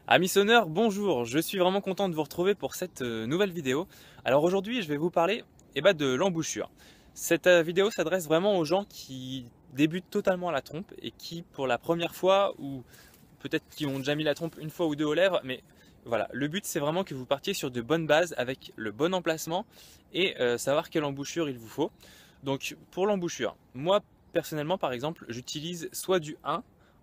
Amis sonneurs, bonjour, je suis vraiment content de vous retrouver pour cette nouvelle vidéo. Alors aujourd'hui je vais vous parler de l'embouchure. Cette vidéo s'adresse vraiment aux gens qui débutent totalement à la trompe et qui pour la première fois ou peut-être qui ont déjà mis la trompe une fois ou deux aux lèvres, mais voilà, le but c'est vraiment que vous partiez sur de bonnes bases avec le bon emplacement et savoir quelle embouchure il vous faut. Donc pour l'embouchure, moi personnellement par exemple j'utilise soit du 1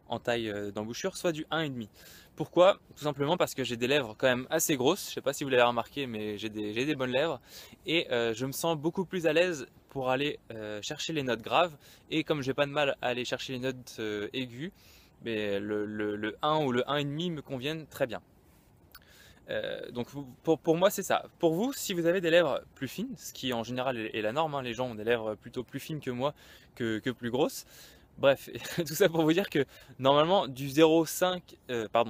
en taille d'embouchure, soit du 1,5. Pourquoi? Tout simplement parce que j'ai des lèvres quand même assez grosses, je ne sais pas si vous l'avez remarqué, mais j'ai des bonnes lèvres et je me sens beaucoup plus à l'aise pour aller chercher les notes graves, et comme j'ai pas de mal à aller chercher les notes aiguës, mais le 1 ou le 1,5 me conviennent très bien. Donc pour moi c'est ça. Pour vous, si vous avez des lèvres plus fines, ce qui en général est la norme, hein, les gens ont des lèvres plutôt plus fines que moi, que plus grosses. Bref, tout ça pour vous dire que normalement du 0,5,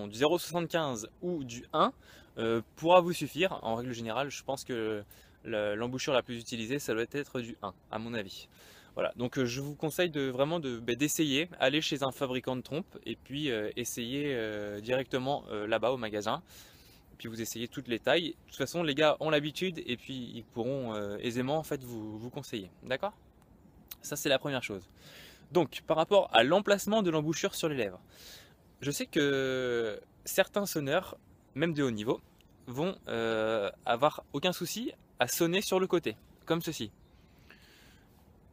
du 0,75 ou du 1 pourra vous suffire. En règle générale, je pense que l'embouchure la plus utilisée, ça doit être du 1, à mon avis. Voilà, donc je vous conseille d'essayer, aller chez un fabricant de trompes et puis essayer directement là-bas au magasin. Puis vous essayez toutes les tailles. De toute façon, les gars ont l'habitude et puis ils pourront aisément en fait vous conseiller. D'accord? Ça, c'est la première chose. Donc, par rapport à l'emplacement de l'embouchure sur les lèvres, je sais que certains sonneurs, même de haut niveau, vont avoir aucun souci à sonner sur le côté, comme ceci.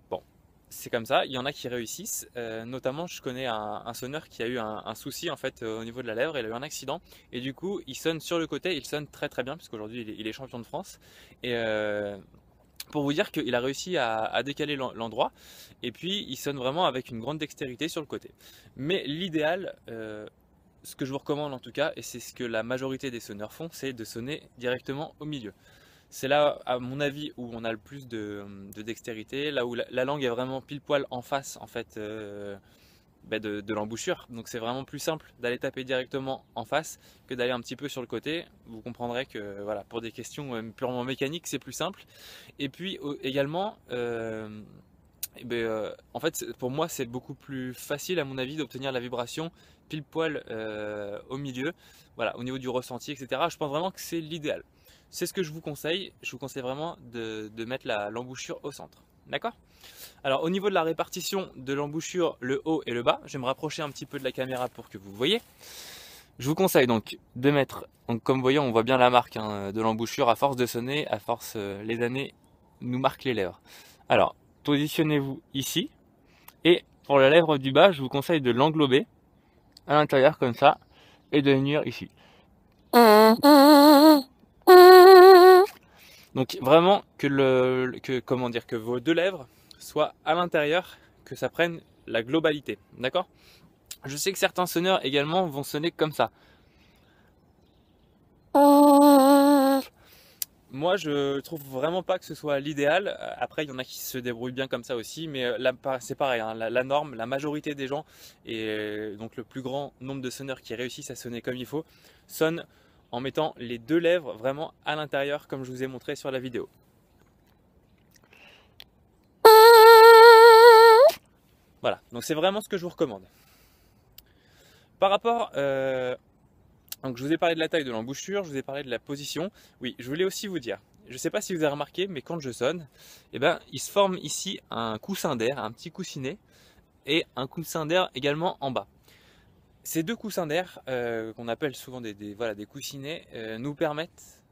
Bon, c'est comme ça, il y en a qui réussissent, notamment je connais un sonneur qui a eu un souci en fait au niveau de la lèvre, il a eu un accident et du coup il sonne sur le côté, il sonne très très bien puisqu'aujourd'hui il est champion de France et pour vous dire qu'il a réussi à décaler l'endroit et puis il sonne vraiment avec une grande dextérité sur le côté. Mais l'idéal, ce que je vous recommande en tout cas, et c'est ce que la majorité des sonneurs font, c'est de sonner directement au milieu. C'est là, à mon avis, où on a le plus de dextérité, là où la langue est vraiment pile poil en face en fait de l'embouchure. Donc c'est vraiment plus simple d'aller taper directement en face que d'aller un petit peu sur le côté. Vous comprendrez que voilà, pour des questions purement mécaniques, c'est plus simple. Et puis également, en fait, pour moi, c'est beaucoup plus facile, à mon avis, d'obtenir la vibration pile poil au milieu, voilà, au niveau du ressenti, etc. Je pense vraiment que c'est l'idéal. C'est ce que je vous conseille. Je vous conseille vraiment de mettre l'embouchure au centre. D'accord? Alors, au niveau de la répartition de l'embouchure, le haut et le bas, je vais me rapprocher un petit peu de la caméra pour que vous voyez. Je vous conseille donc de mettre, donc comme vous voyez, on voit bien la marque hein, de l'embouchure à force de sonner, à force les années nous marquent les lèvres. Alors, positionnez-vous ici et pour la lèvre du bas, je vous conseille de l'englober à l'intérieur comme ça et de venir ici. Donc vraiment que vos deux lèvres soient à l'intérieur, que ça prenne la globalité, d'accord? Je sais que certains sonneurs également vont sonner comme ça. Moi, je trouve vraiment pas que ce soit l'idéal. Après, il y en a qui se débrouillent bien comme ça aussi, mais là, c'est pareil, hein, la norme, la majorité des gens, et donc le plus grand nombre de sonneurs qui réussissent à sonner comme il faut, sonnent en mettant les deux lèvres vraiment à l'intérieur, comme je vous ai montré sur la vidéo. Voilà, donc c'est vraiment ce que je vous recommande. Par rapport donc je vous ai parlé de la taille de l'embouchure, je vous ai parlé de la position. Oui, je voulais aussi vous dire, je ne sais pas si vous avez remarqué, mais quand je sonne, il se forme ici un coussin d'air, un petit coussinet, et un coussin d'air également en bas. Ces deux coussins d'air, qu'on appelle souvent des coussinets, nous permettent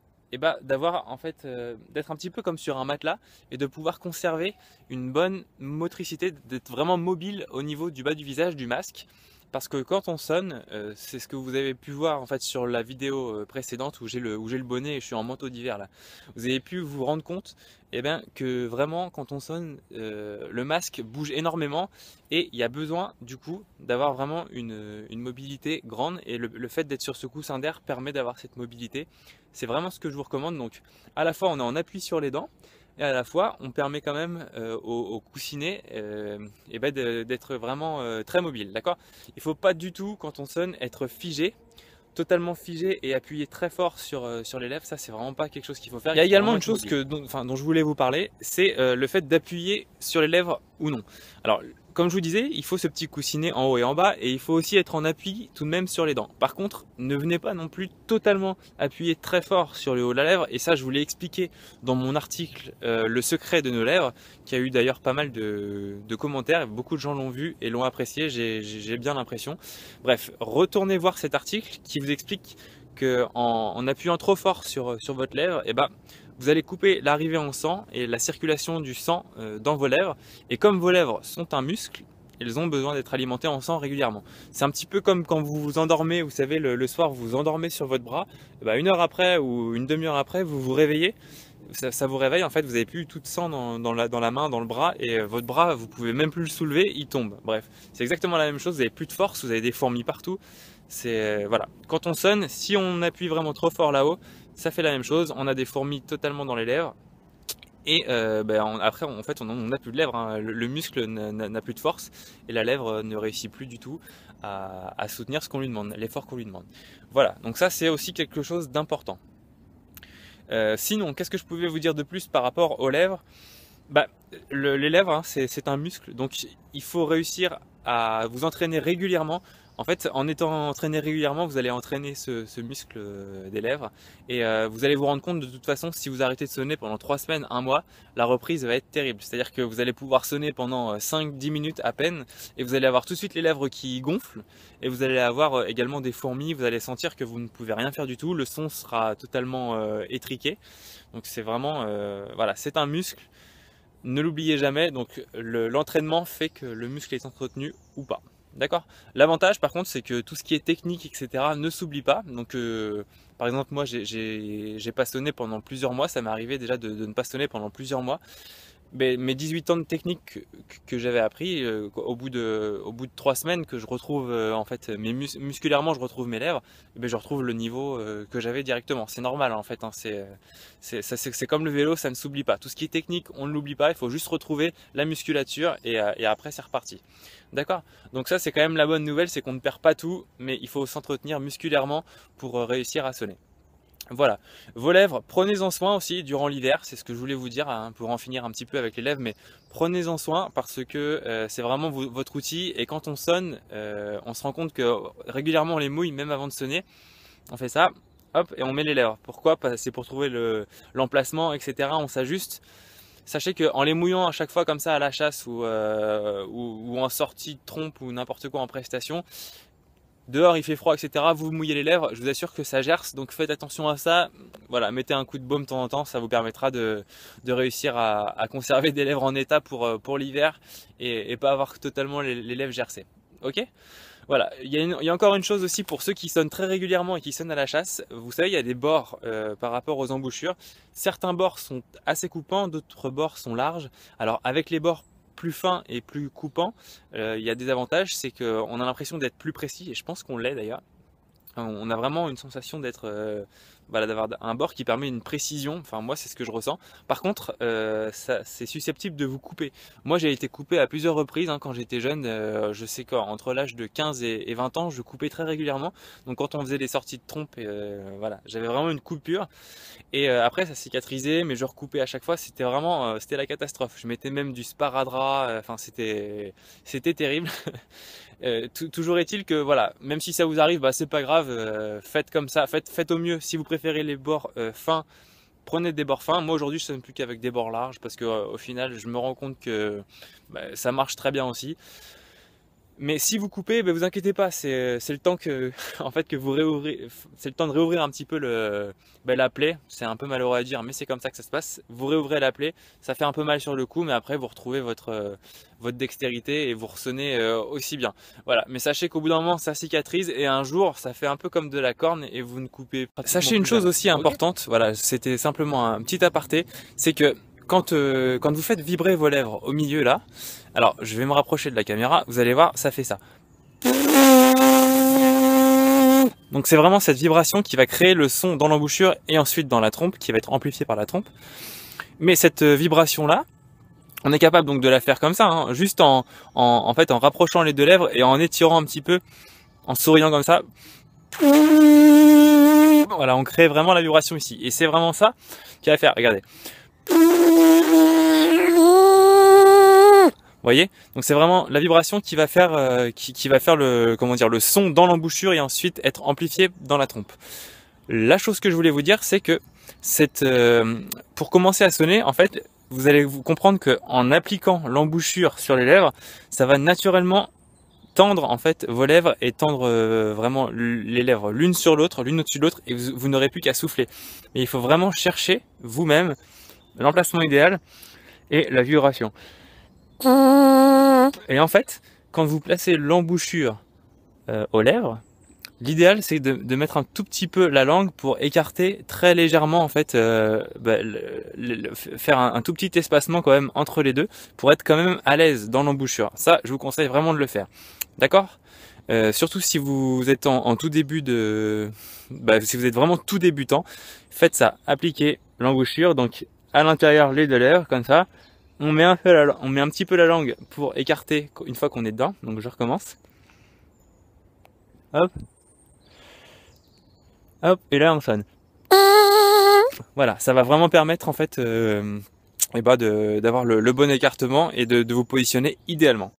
d'avoir en fait d'être un petit peu comme sur un matelas et de pouvoir conserver une bonne motricité, d'être vraiment mobile au niveau du bas du visage, du masque. Parce que quand on sonne, c'est ce que vous avez pu voir en fait sur la vidéo précédente où j'ai le bonnet et je suis en manteau d'hiver là. Vous avez pu vous rendre compte que vraiment quand on sonne, le masque bouge énormément et il y a besoin du coup d'avoir vraiment une mobilité grande, et le fait d'être sur ce coussin d'air permet d'avoir cette mobilité. C'est vraiment ce que je vous recommande. Donc à la fois on est en appui sur les dents, et à la fois on permet quand même au coussinet d'être vraiment très mobile, d'accord? Il ne faut pas du tout, quand on sonne, être figé, totalement figé et appuyer très fort sur les lèvres. Ça, c'est vraiment pas quelque chose qu'il faut faire. Il y a également une chose dont je voulais vous parler, c'est le fait d'appuyer sur les lèvres ou non. Alors comme je vous disais, il faut ce petit coussinet en haut et en bas et il faut aussi être en appui tout de même sur les dents. Par contre, ne venez pas non plus totalement appuyer très fort sur le haut de la lèvre, et ça je vous l'ai expliqué dans mon article Le secret de nos lèvres, qui a eu d'ailleurs pas mal de commentaires, beaucoup de gens l'ont vu et l'ont apprécié, j'ai bien l'impression. Bref, retournez voir cet article qui vous explique que en appuyant trop fort sur votre lèvre, et ben, vous allez couper l'arrivée en sang et la circulation du sang dans vos lèvres. Et comme vos lèvres sont un muscle, elles ont besoin d'être alimentées en sang régulièrement. C'est un petit peu comme quand vous vous endormez, vous savez, le soir, vous vous endormez sur votre bras. Et ben, une heure après ou une demi-heure après, vous vous réveillez. Ça vous réveille, en fait, vous n'avez plus tout de sang dans la main, dans le bras, et votre bras, vous pouvez même plus le soulever, il tombe. Bref, c'est exactement la même chose, vous n'avez plus de force, vous avez des fourmis partout. C'est voilà. Quand on sonne, si on appuie vraiment trop fort là-haut, ça fait la même chose, on a des fourmis totalement dans les lèvres. Et après, en fait, on n'a plus de lèvres, hein. Le muscle n'a plus de force et la lèvre ne réussit plus du tout à soutenir ce qu'on lui demande, l'effort qu'on lui demande. Voilà, donc ça c'est aussi quelque chose d'important. Sinon, qu'est-ce que je pouvais vous dire de plus par rapport aux lèvres? Les lèvres, hein, c'est un muscle, donc il faut réussir à vous entraîner régulièrement. En fait, en étant entraîné régulièrement, vous allez entraîner ce muscle des lèvres, et vous allez vous rendre compte de toute façon, si vous arrêtez de sonner pendant 3 semaines, 1 mois, la reprise va être terrible. C'est-à-dire que vous allez pouvoir sonner pendant 5-10 minutes à peine, et vous allez avoir tout de suite les lèvres qui gonflent, et vous allez avoir également des fourmis, vous allez sentir que vous ne pouvez rien faire du tout, le son sera totalement étriqué. Donc c'est vraiment, voilà, c'est un muscle, ne l'oubliez jamais, donc l'entraînement fait que le muscle est entretenu ou pas. D'accord. L'avantage par contre, c'est que tout ce qui est technique, etc. ne s'oublie pas. Donc par exemple, moi j'ai pas sonné pendant plusieurs mois, ça m'est arrivé déjà de ne pas sonner pendant plusieurs mois. Mais mes 18 ans de technique que j'avais appris, au bout de 3 semaines, que je retrouve en fait, musculairement je retrouve mes lèvres, je retrouve le niveau que j'avais directement. C'est normal, hein, en fait, hein, c'est comme le vélo, ça ne s'oublie pas. Tout ce qui est technique, on ne l'oublie pas, il faut juste retrouver la musculature et après c'est reparti. D'accord? Donc ça c'est quand même la bonne nouvelle, c'est qu'on ne perd pas tout, mais il faut s'entretenir musculairement pour réussir à sonner. Voilà, vos lèvres, prenez-en soin aussi durant l'hiver, c'est ce que je voulais vous dire, hein, pour en finir un petit peu avec les lèvres, mais prenez-en soin parce que c'est vraiment votre outil, et quand on sonne, on se rend compte que régulièrement on les mouille même avant de sonner. On fait ça, hop, et on met les lèvres. Pourquoi? C'est pour trouver l'emplacement, etc. On s'ajuste. Sachez qu'en les mouillant à chaque fois comme ça à la chasse ou en sortie de trompe ou n'importe quoi en prestation, dehors il fait froid, etc. Vous mouillez les lèvres, je vous assure que ça gerce, donc faites attention à ça. Voilà, mettez un coup de baume de temps en temps, ça vous permettra de réussir à conserver des lèvres en état pour l'hiver et pas avoir totalement les lèvres gercées. Ok? Voilà, il y a encore une chose aussi pour ceux qui sonnent très régulièrement et qui sonnent à la chasse. Vous savez, il y a des bords par rapport aux embouchures. Certains bords sont assez coupants, d'autres bords sont larges. Alors avec les bords plus fin et plus coupant, il y a des avantages, c'est qu'on a l'impression d'être plus précis, et je pense qu'on l'est d'ailleurs. On a vraiment une sensation d'être, voilà, d'avoir un bord qui permet une précision. Enfin moi c'est ce que je ressens. Par contre c'est susceptible de vous couper. Moi j'ai été coupé à plusieurs reprises, hein, quand j'étais jeune. Je sais qu'entre l'âge de 15 et 20 ans je coupais très régulièrement. Donc quand on faisait des sorties de trompe, voilà, j'avais vraiment une coupure. Et après ça cicatrisait, mais je recoupais à chaque fois. C'était vraiment c'était la catastrophe. Je mettais même du sparadrap. Enfin c'était terrible. Toujours est-il que voilà, même si ça vous arrive, c'est pas grave, faites comme ça, faites au mieux. Si vous préférez les bords fins, prenez des bords fins. Moi aujourd'hui je sonne plus qu'avec des bords larges parce que au final je me rends compte que ça marche très bien aussi. Mais si vous coupez, vous inquiétez pas, c'est le temps que en fait que vous réouvrez, c'est le temps de réouvrir un petit peu la plaie. C'est un peu malheureux à dire, mais c'est comme ça que ça se passe. Vous réouvrez la plaie, ça fait un peu mal sur le coup, mais après vous retrouvez votre dextérité et vous ressonnez aussi bien. Voilà, mais sachez qu'au bout d'un moment ça cicatrise et un jour ça fait un peu comme de la corne et vous ne coupez pas. Sachez une chose aussi importante, voilà, c'était simplement un petit aparté, c'est que quand vous faites vibrer vos lèvres au milieu là, alors je vais me rapprocher de la caméra, vous allez voir, ça fait ça. Donc c'est vraiment cette vibration qui va créer le son dans l'embouchure et ensuite dans la trompe, qui va être amplifié par la trompe. Mais cette vibration là, on est capable donc de la faire comme ça, hein, juste en fait en rapprochant les deux lèvres et en étirant un petit peu, en souriant comme ça. Voilà, on crée vraiment la vibration ici. Et c'est vraiment ça qui va faire, regardez. voyez? Donc c'est vraiment la vibration qui va faire, qui va faire le, comment dire, le son dans l'embouchure et ensuite être amplifié dans la trompe. La chose que je voulais vous dire, c'est que pour commencer à sonner, en fait, vous allez vous comprendre qu'en appliquant l'embouchure sur les lèvres, ça va naturellement tendre en fait vos lèvres et tendre vraiment les lèvres l'une sur l'autre, l'une au-dessus de l'autre, et vous n'aurez plus qu'à souffler. Mais il faut vraiment chercher vous-même l'emplacement idéal et la vibration. Et en fait, quand vous placez l'embouchure aux lèvres, l'idéal c'est de mettre un tout petit peu la langue pour écarter très légèrement en fait, faire un tout petit espacement quand même entre les deux pour être quand même à l'aise dans l'embouchure. Ça, je vous conseille vraiment de le faire. D'accord? Surtout si vous êtes en tout début de... si vous êtes vraiment tout débutant, faites ça. Appliquez l'embouchure, donc à l'intérieur les deux lèvres, comme ça. On met un petit peu la langue pour écarter une fois qu'on est dedans. Donc je recommence. Hop. Hop, et là on sonne. Voilà, ça va vraiment permettre en fait d'avoir le bon écartement et de vous positionner idéalement.